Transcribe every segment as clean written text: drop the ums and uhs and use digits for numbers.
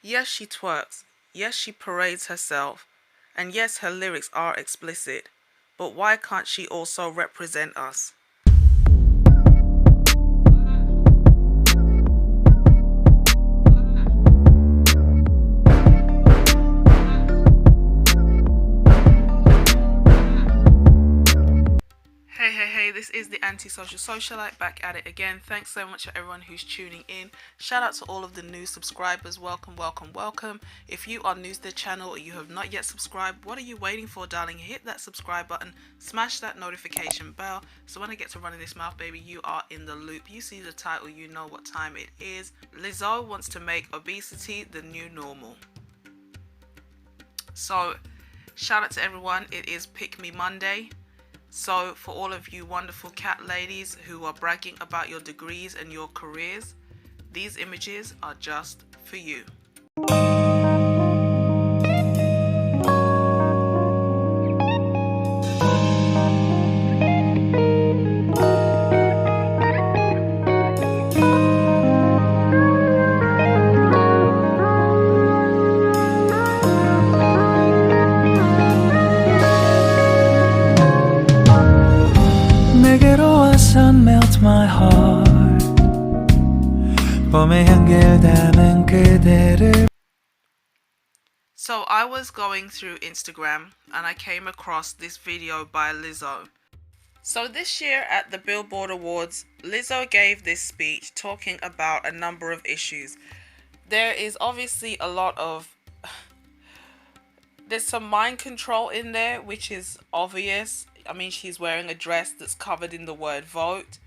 Yes, she twerks. Yes, she parades herself. And yes, her lyrics are explicit. But why can't she also represent us? Hey, this is the Antisocial Socialite back at it again. Thanks so much for everyone who's tuning in. Shout out to all of the new subscribers. Welcome, welcome, welcome. If you are new to the channel or you have not yet subscribed, what are you waiting for, darling? Hit that subscribe button, smash that notification bell, so when I get to running this mouth, baby, you are in the loop. You see the title, you know what time it is. Lizzo wants to make obesity the new normal. So, shout out to everyone. It is Pick Me Monday. So for all of you wonderful cat ladies who are bragging about your degrees and your careers, these images are just for you. 내게로 와서 melt my heart 봄의 향기를 담은 그대를. So I was going through Instagram and I came across this video by Lizzo. So this year at the Billboard Awards, Lizzo gave this speech talking about a number of issues. There is obviously a lot of... There's some mind control in there, which is obvious. I mean, she's wearing a dress that's covered in the word vote.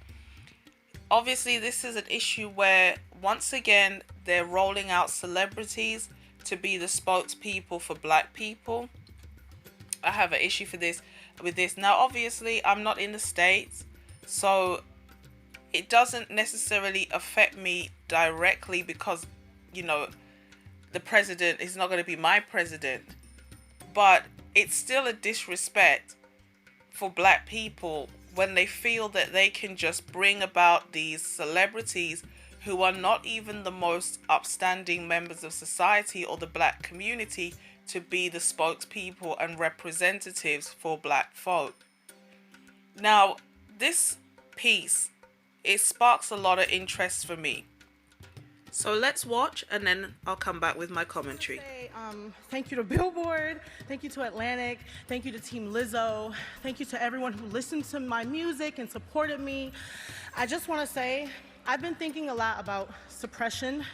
Obviously, this is an issue where, once again, they're rolling out celebrities to be the spokespeople for black people. I have an issue with this. Now, obviously, I'm not in the States, so it doesn't necessarily affect me directly because, you know, the president is not going to be my president. But it's still a disrespect for black people when they feel that they can just bring about these celebrities who are not even the most upstanding members of society or the black community to be the spokespeople and representatives for black folk. Now, this piece, it sparks a lot of interest for me. So let's watch and then I'll come back with my commentary. Thank you to Billboard, thank you to Atlantic, thank you to Team Lizzo, thank you to everyone who listened to my music and supported me. I just want to say, I've been thinking a lot about suppression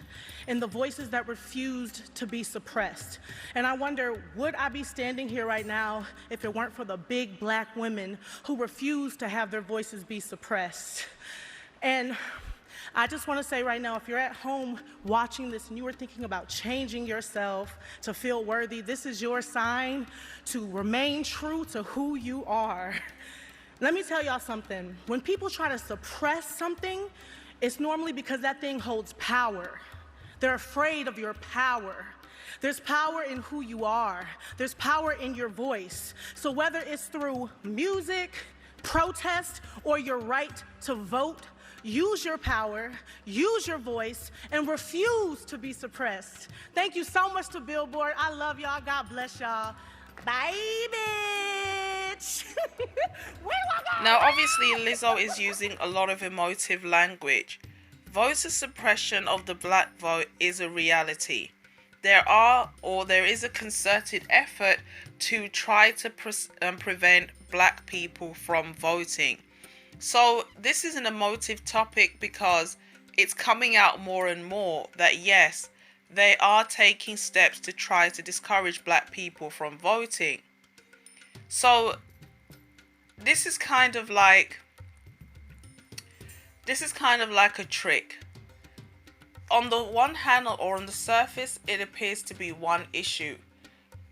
and the voices that refused to be suppressed. And I wonder, would I be standing here right now if it weren't for the big black women who refused to have their voices be suppressed? And I just want to say right now, if you're at home watching this and you are thinking about changing yourself to feel worthy, this is your sign to remain true to who you are. Let me tell y'all something. When people try to suppress something, it's normally because that thing holds power. They're afraid of your power. There's power in who you are. There's power in your voice. So whether it's through music, protest, or your right to vote, use your power, use your voice, and refuse to be suppressed. Thank you so much to Billboard. I love y'all. God bless y'all. Bye, bitch. Now, obviously, Lizzo is using a lot of emotive language. Voter suppression of the black vote is a reality. There is a concerted effort to try to prevent black people from voting. So this is an emotive topic because it's coming out more and more that yes, they are taking steps to try to discourage black people from voting. So this is kind of like a trick. On the one hand, or on the surface, it appears to be one issue,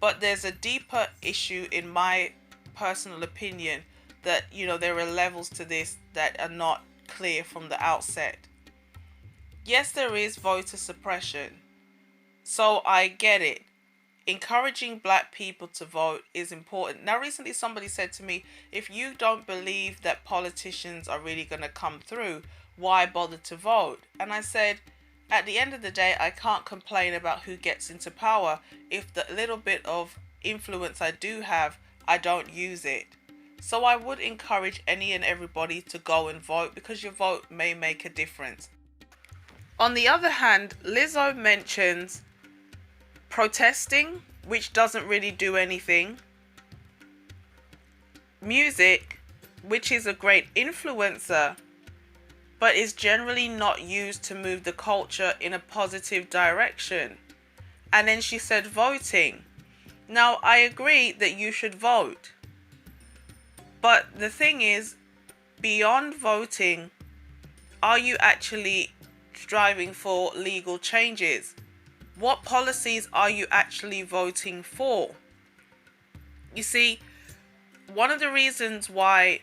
but there's a deeper issue in my personal opinion that, you know, there are levels to this that are not clear from the outset. Yes, there is voter suppression, so I get it. Encouraging black people to vote is important. Now, recently somebody said to me, if you don't believe that politicians are really going to come through, why bother to vote? And I said, At the end of the day, I can't complain about who gets into power if the little bit of influence I do have, I don't use it. So I would encourage any and everybody to go and vote, because your vote may make a difference. On the other hand, Lizzo mentions protesting, which doesn't really do anything. Music, which is a great influencer, but is generally not used to move the culture in a positive direction. And then she said voting. Now, I agree that you should vote. But the thing is, beyond voting, are you actually striving for legal changes? What policies are you actually voting for? You see, one of the reasons why,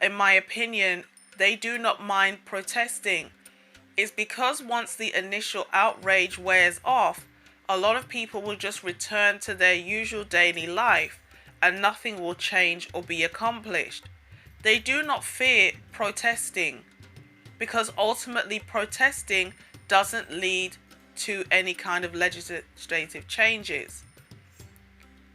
in my opinion, they do not mind protesting is because once the initial outrage wears off, a lot of people will just return to their usual daily life and nothing will change or be accomplished. They do not fear protesting because ultimately protesting doesn't lead to any kind of legislative changes.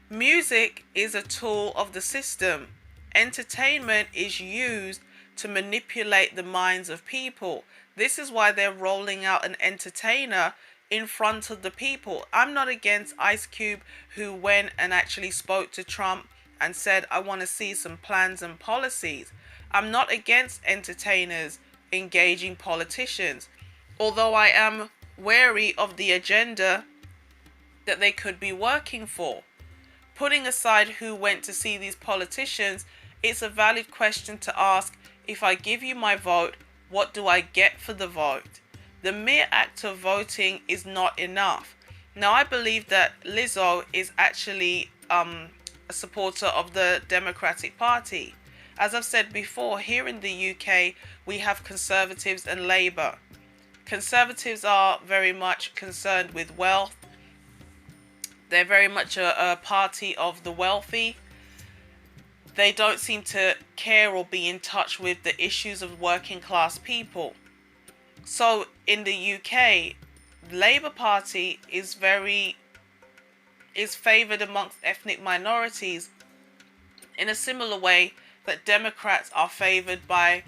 Music is a tool of the system. Entertainment is used to manipulate the minds of people. This is why they're rolling out an entertainer in front of the people. I'm not against Ice Cube, who went and actually spoke to Trump and said, I want to see some plans and policies. I'm not against entertainers engaging politicians, although I am wary of the agenda that they could be working for. Putting aside who went to see these politicians, it's a valid question to ask, if I give you my vote, what do I get for the vote? The mere act of voting is not enough. Now, I believe that Lizzo is actually a supporter of the Democratic Party. As I've said before, here in the UK, we have Conservatives and Labour. Conservatives are very much concerned with wealth. They're very much a party of the wealthy. They don't seem to care or be in touch with the issues of working class people. So in the UK, the Labour Party is favoured amongst ethnic minorities in a similar way that Democrats are favoured by,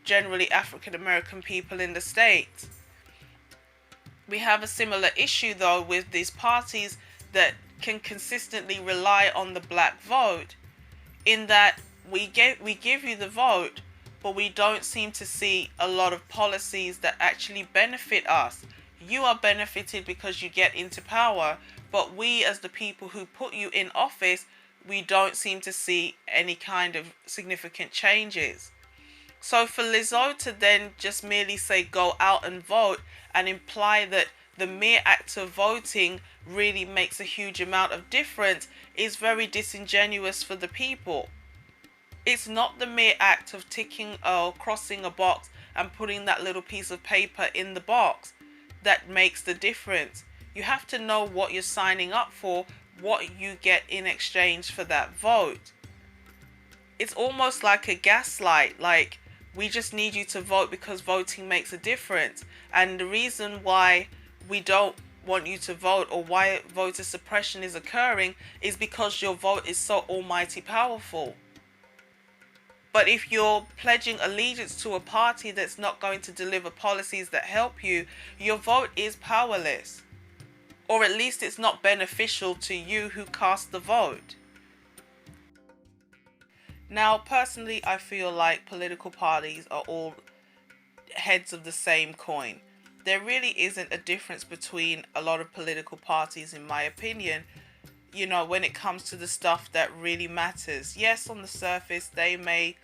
generally African American people in the States. We have a similar issue though with these parties that can consistently rely on the black vote, in that we give you the vote, but we don't seem to see a lot of policies that actually benefit us. You are benefited because you get into power, but we as the people who put you in office, we don't seem to see any kind of significant changes. So for Lizzo to then just merely say go out and vote and imply that the mere act of voting really makes a huge amount of difference is very disingenuous for the people. It's not the mere act of ticking or crossing a box and putting that little piece of paper in the box that makes the difference. You have to know what you're signing up for, what you get in exchange for that vote. It's almost like a gaslight, like we just need you to vote because voting makes a difference. And the reason why we don't want you to vote, or why voter suppression is occurring, is because your vote is so almighty powerful. But if you're pledging allegiance to a party that's not going to deliver policies that help you, your vote is powerless. Or at least it's not beneficial to you who cast the vote. Now, personally, I feel like political parties are all heads of the same coin. There really isn't a difference between a lot of political parties, in my opinion, when it comes to the stuff that really matters. Yes, on the surface, they may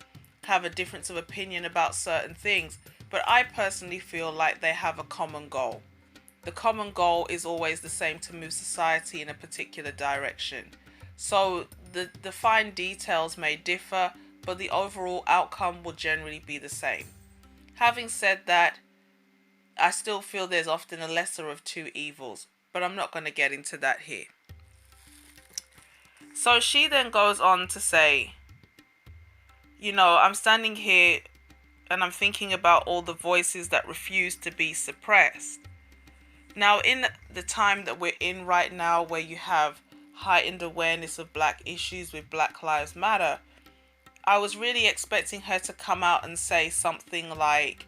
have a difference of opinion about certain things, but I personally feel like they have a common goal. The common goal is always the same: to move society in a particular direction. So the fine details may differ, but the overall outcome will generally be the same. Having said that, I still feel there's often a lesser of two evils, but I'm not going to get into that here. So she then goes on to say, I'm standing here And I'm thinking about all the voices that refuse to be suppressed. Now, in the time that we're in right now, where you have heightened awareness of black issues with Black Lives Matter, I was really expecting her to come out and say something like,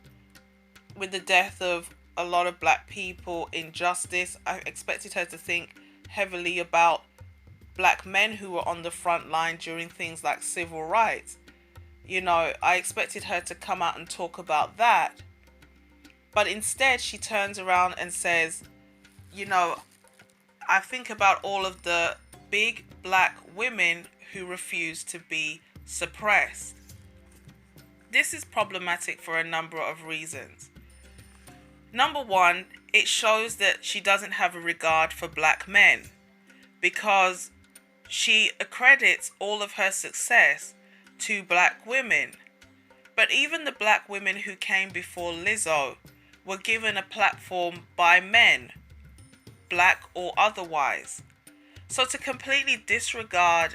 with the death of a lot of black people, injustice, I expected her to think heavily about black men who were on the front line during things like civil rights. You know, I expected her to come out and talk about that. But instead, she turns around and says, you know, I think about all of the big black women who refuse to be suppressed. This is problematic for a number of reasons. Number one, it shows that she doesn't have a regard for black men, because she accredits all of her success to black women. But even the black women who came before Lizzo were given a platform by men, black or otherwise. So to completely disregard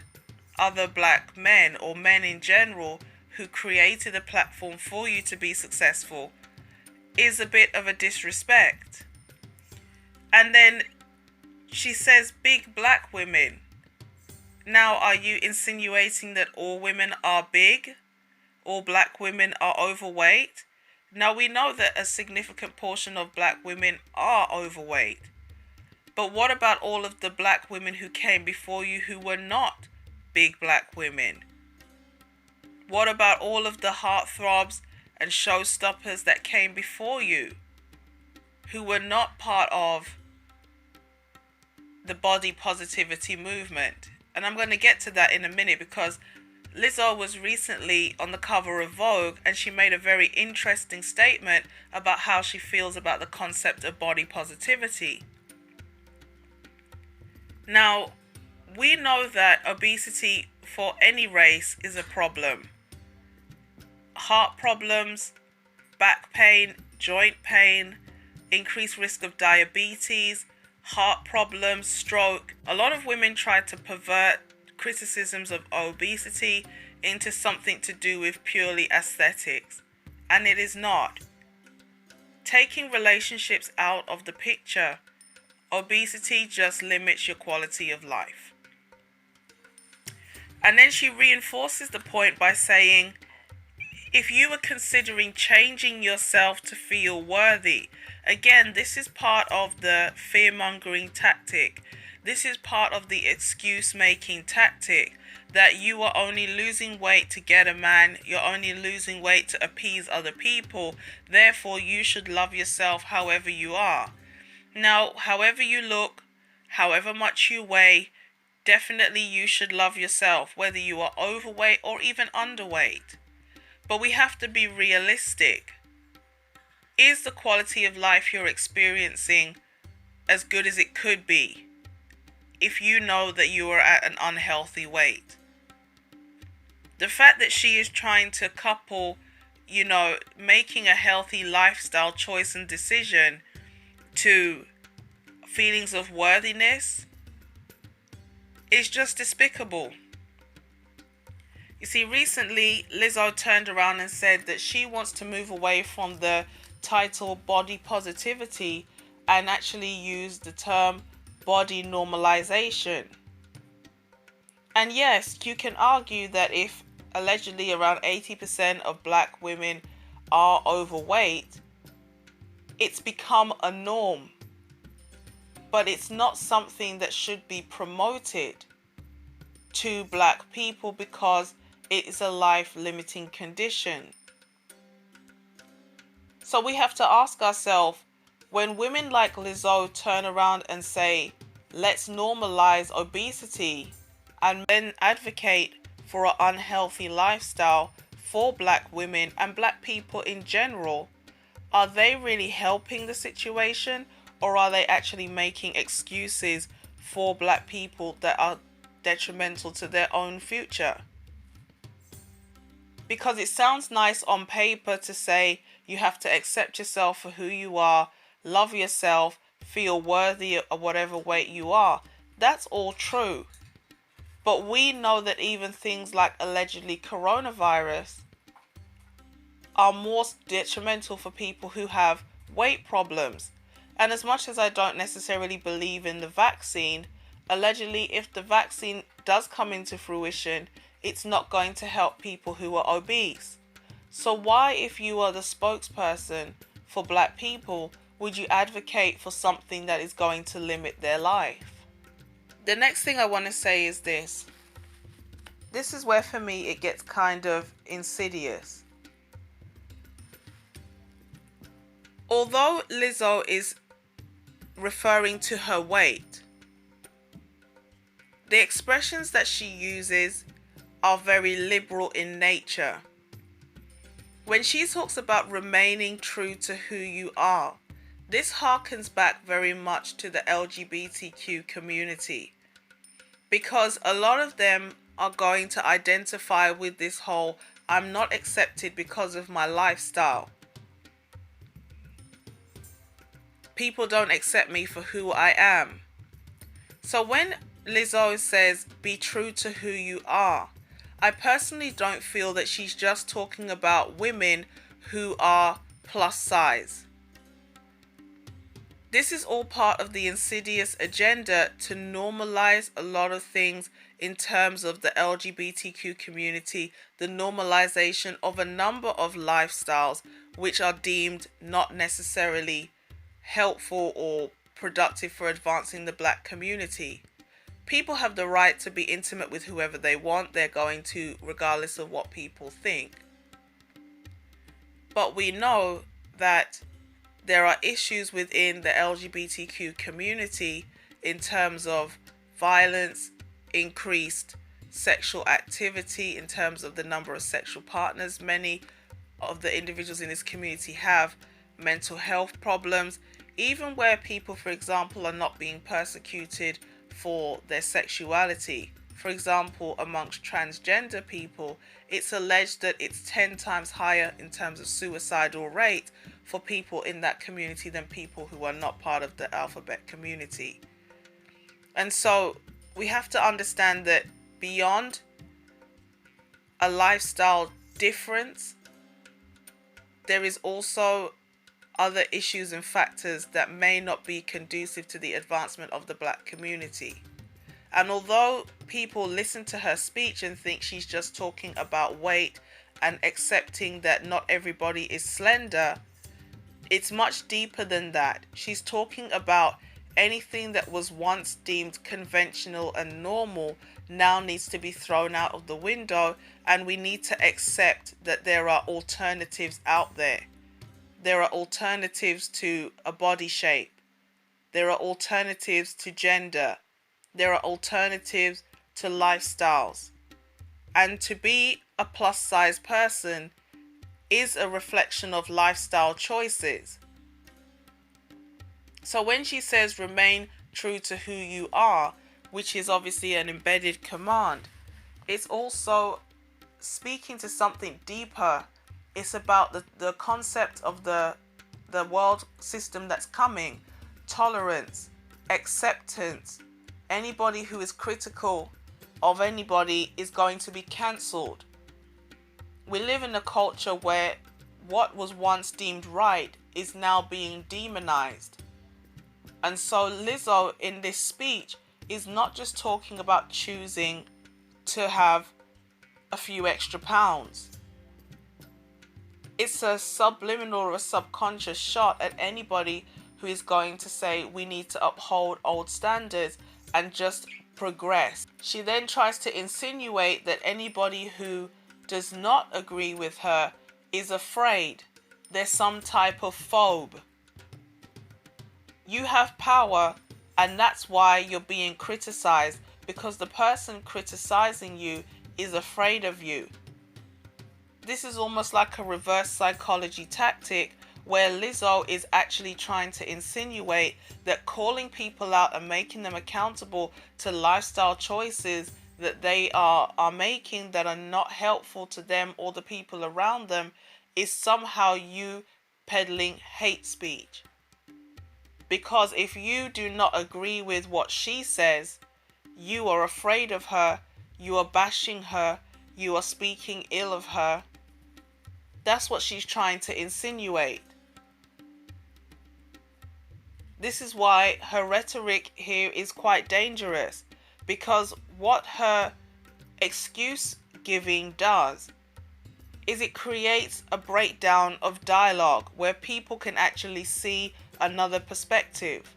other black men or men in general who created a platform for you to be successful is a bit of a disrespect. And then she says big black women. Now, are you insinuating that all women are big? All black women are overweight? Now, we know that a significant portion of black women are overweight. But what about all of the black women who came before you who were not big black women? What about all of the heartthrobs and showstoppers that came before you who were not part of the body positivity movement? And I'm going to get to that in a minute, because Lizzo was recently on the cover of Vogue and she made a very interesting statement about how she feels about the concept of body positivity. Now, we know that obesity for any race is a problem. Heart problems, back pain, joint pain, increased risk of diabetes, heart problems, stroke. A lot of women try to pervert criticisms of obesity into something to do with purely aesthetics, and it is not. Taking relationships out of the picture, obesity just limits your quality of life. And then she reinforces the point by saying, if you were considering changing yourself to feel worthy, again, this is part of the fear-mongering tactic. This is part of the excuse-making tactic, that you are only losing weight to get a man, you're only losing weight to appease other people, therefore you should love yourself however you are. Now, however you look, however much you weigh, definitely you should love yourself, whether you are overweight or even underweight. But we have to be realistic. Is the quality of life you're experiencing as good as it could be if you know that you are at an unhealthy weight? The fact that she is trying to couple, making a healthy lifestyle choice and decision to feelings of worthiness is just despicable. You see, recently Lizzo turned around and said that she wants to move away from the title body positivity and actually use the term body normalization. And yes, you can argue that if allegedly around 80% of black women are overweight, it's become a norm. But it's not something that should be promoted to black people because it is a life-limiting condition. So we have to ask ourselves, when women like Lizzo turn around and say, let's normalize obesity and then advocate for an unhealthy lifestyle for black women and black people in general, are they really helping the situation, or are they actually making excuses for black people that are detrimental to their own future? Because it sounds nice on paper to say you have to accept yourself for who you are, love yourself, feel worthy of whatever weight you are. That's all true. But we know that even things like allegedly coronavirus are more detrimental for people who have weight problems. And as much as I don't necessarily believe in the vaccine, allegedly, if the vaccine does come into fruition, it's not going to help people who are obese. So why, if you are the spokesperson for black people, would you advocate for something that is going to limit their life? The next thing I want to say is this. This is where for me it gets kind of insidious. Although Lizzo is referring to her weight, the expressions that she uses are very liberal in nature. When she talks about remaining true to who you are, this harkens back very much to the LGBTQ community, because a lot of them are going to identify with this whole I'm not accepted because of my lifestyle. People don't accept me for who I am. So when Lizzo says be true to who you are, I personally don't feel that she's just talking about women who are plus size. This is all part of the insidious agenda to normalize a lot of things in terms of the LGBTQ community, the normalization of a number of lifestyles which are deemed not necessarily helpful or productive for advancing the black community. People have the right to be intimate with whoever they want. They're going to, regardless of what people think. But we know that there are issues within the LGBTQ community in terms of violence, increased sexual activity, in terms of the number of sexual partners. Many of the individuals in this community have mental health problems, even where people, for example, are not being persecuted for their sexuality. For example, amongst transgender people, it's alleged that it's 10 times higher in terms of suicidal rate for people in that community than people who are not part of the alphabet community. And so we have to understand that beyond a lifestyle difference, there is also other issues and factors that may not be conducive to the advancement of the black community. And although people listen to her speech and think she's just talking about weight and accepting that not everybody is slender, it's much deeper than that. She's talking about anything that was once deemed conventional and normal now needs to be thrown out of the window, and we need to accept that there are alternatives out there. There are alternatives to a body shape. There are alternatives to gender. There are alternatives to lifestyles. And to be a plus size person is a reflection of lifestyle choices. So when she says remain true to who you are, which is obviously an embedded command, it's also speaking to something deeper. It's about the concept of the world system that's coming, tolerance, acceptance. Anybody who is critical of anybody is going to be cancelled. We live in a culture where what was once deemed right is now being demonized. And so Lizzo in this speech is not just talking about choosing to have a few extra pounds. It's a subliminal or a subconscious shot at anybody who is going to say we need to uphold old standards and just progress. She then tries to insinuate that anybody who does not agree with her is afraid. There's some type of phobe. You have power, and that's why you're being criticized, because the person criticizing you is afraid of you. This is almost like a reverse psychology tactic where Lizzo is actually trying to insinuate that calling people out and making them accountable to lifestyle choices that they are making that are not helpful to them or the people around them is somehow you peddling hate speech. Because if you do not agree with what she says, you are afraid of her, you are bashing her, you are speaking ill of her. That's what she's trying to insinuate. This is why her rhetoric here is quite dangerous, because what her excuse giving does is it creates a breakdown of dialogue where people can actually see another perspective.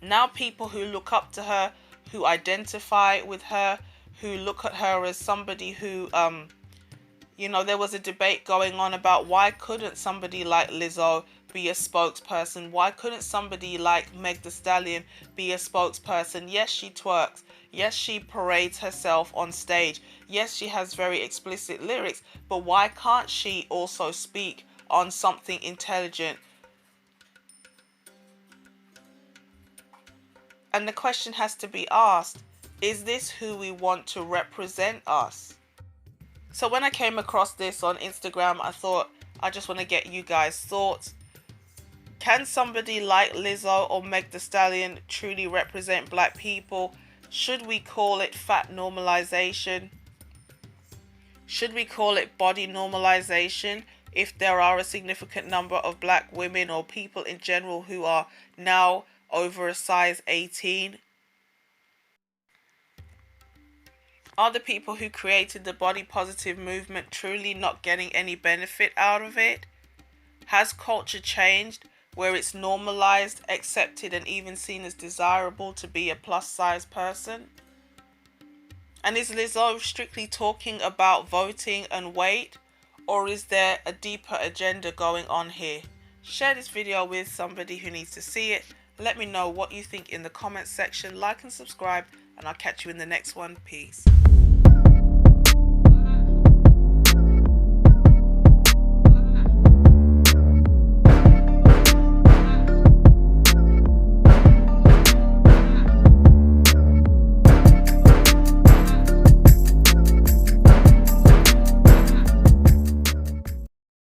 Now people who look up to her, who identify with her, who look at her as somebody who, there was a debate going on about why couldn't somebody like Lizzo be a spokesperson? Why couldn't somebody like Meg Thee Stallion be a spokesperson? Yes, she twerks. Yes, she parades herself on stage. Yes, she has very explicit lyrics. But why can't she also speak on something intelligent? And the question has to be asked, is this who we want to represent us? So when I came across this on Instagram, I thought, I just want to get you guys' thoughts. Can somebody like Lizzo or Meg Thee Stallion truly represent black people? Should we call it fat normalization? Should we call it body normalization if there are a significant number of black women or people in general who are now over a size 18? Are the people who created the body positive movement truly not getting any benefit out of it? Has culture changed where it's normalized, accepted, and even seen as desirable to be a plus size person? And is Lizzo strictly talking about voting and weight, or is there a deeper agenda going on here? Share this video with somebody who needs to see it. Let me know what you think in the comments section. Like and subscribe, and I'll catch you in the next one. Peace.